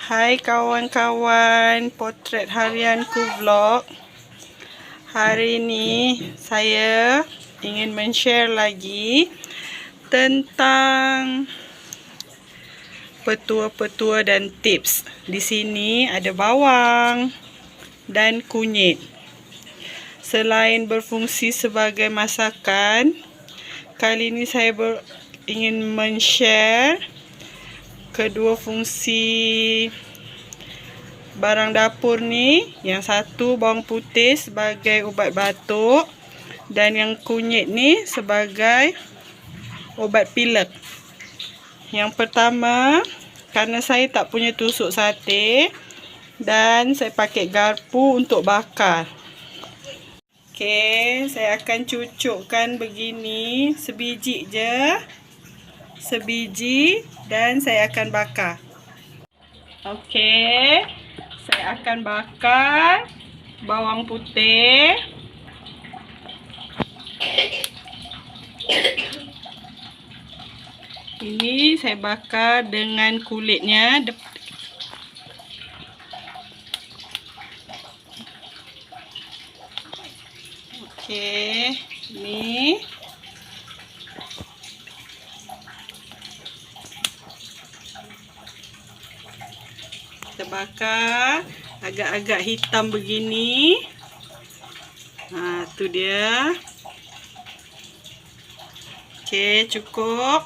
Hai kawan-kawan, potret harianku vlog. Hari ini saya ingin men-share lagi tentang petua-petua dan tips. Di sini ada bawang dan kunyit. Selain berfungsi sebagai masakan, kali ini saya ingin men-share kedua fungsi barang dapur ni. Yang satu bawang putih sebagai ubat batuk dan yang kunyit ni sebagai ubat pilek. Yang pertama, karena saya tak punya tusuk sate dan saya pakai garpu untuk bakar. Okey, saya akan cucukkan begini, sebiji je. Sebiji dan saya akan bakar. Okey, saya akan bakar bawang putih. Ini saya bakar dengan kulitnya. Okey, ni kita bakar agak-agak hitam begini. Tu dia. Okey, cukup.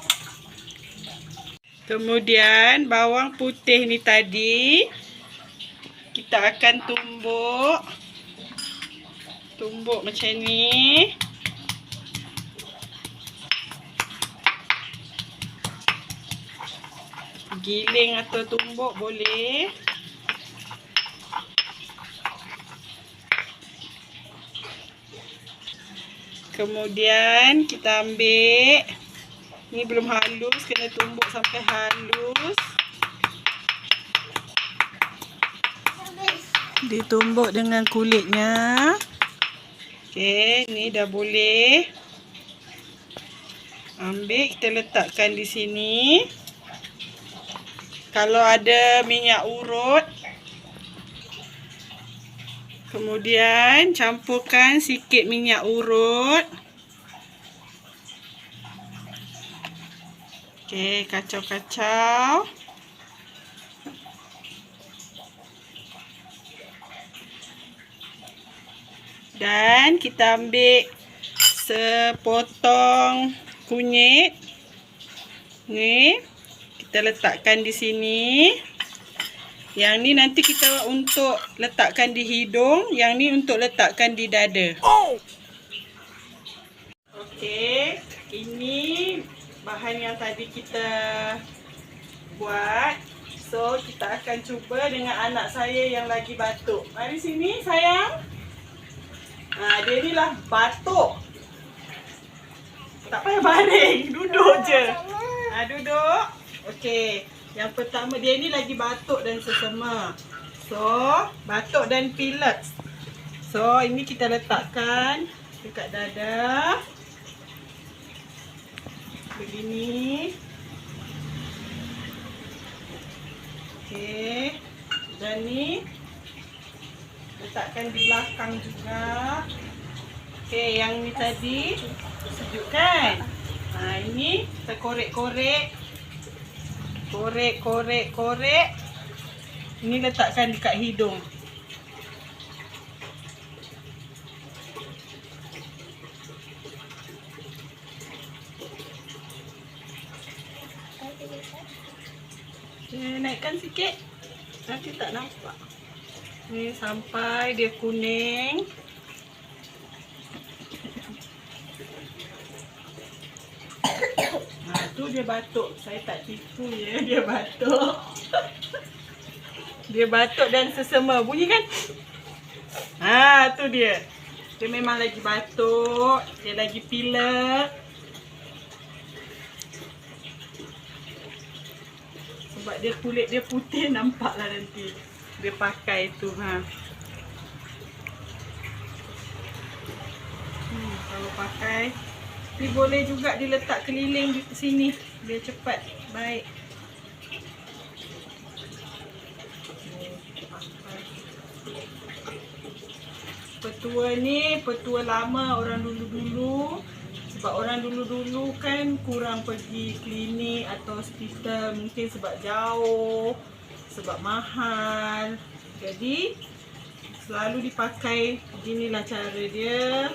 Kemudian bawang putih ni tadi kita akan tumbuk macam ni. Giling atau tumbuk boleh. Kemudian kita ambil, ni belum halus, kena tumbuk sampai halus. Ditumbuk dengan kulitnya. Okey, ni dah boleh. Ambil, kita letakkan di sini. Kalau ada minyak urut, kemudian campurkan sikit minyak urut. Okey, kacau-kacau. Dan kita ambil sepotong kunyit. Ni kita letakkan di sini. Yang ni nanti kita untuk letakkan di hidung, yang ni untuk letakkan di dada. Okey, ini bahan yang tadi kita buat. So, kita akan cuba dengan anak saya yang lagi batuk. Mari sini, sayang. Dia ni lah batuk. Tak payah baring, duduk je. Duduk. Okey, yang pertama dia ni lagi batuk dan sesama. So, batuk dan pilek. So, ini kita letakkan dekat dada. Begini. Okey. Dan ni letakkan di belakang juga. Okey, yang ni tadi sejuk kan? Ini kita korek-korek. Korek. Ini letakkan dekat hidung. Naikkan sikit. Nanti tak nampak. Ni sampai dia kuning. Tu dia batuk. Saya tak tipu ya, dia batuk. Dia batuk dan sesama. Bunyi kan? Tu dia. Dia memang lagi batuk. Dia lagi pilek. Sebab dia kulit dia putih, nampaklah nanti dia pakai tu. Kalau pakai ni boleh juga diletak keliling di sini biar cepat baik. Petua ni petua lama orang dulu-dulu. Sebab orang dulu-dulu kan kurang pergi klinik atau hospital. Mungkin sebab jauh, sebab mahal. Jadi selalu dipakai. Beginilah cara dia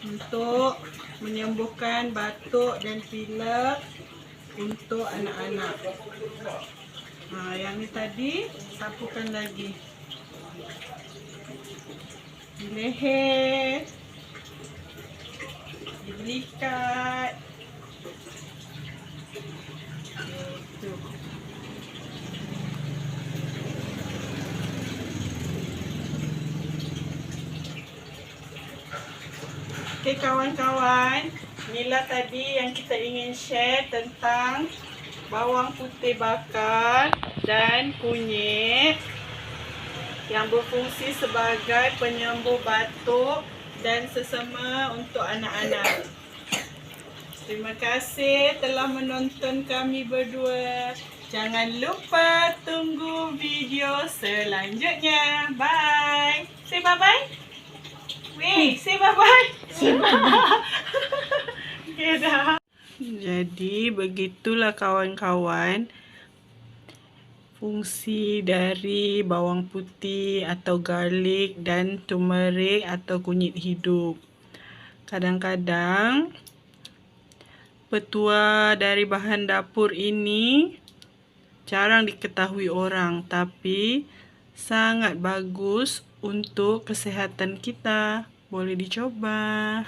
untuk menyembuhkan batuk dan pilek untuk anak-anak. Yang ni tadi sapukan lagi di leher, di belikat. Itu. Okey kawan-kawan, inilah tadi yang kita ingin share tentang bawang putih bakar dan kunyit yang berfungsi sebagai penyembuh batuk dan sesama untuk anak-anak. Terima kasih telah menonton kami berdua. Jangan lupa tunggu video selanjutnya. Bye. Say bye-bye. Wait, say bye-bye. Okay, dah. Jadi begitulah kawan-kawan fungsi dari bawang putih atau garlic dan turmeric atau kunyit hidup. Kadang-kadang petua dari bahan dapur ini jarang diketahui orang, tapi sangat bagus untuk kesihatan kita. Boleh dicoba.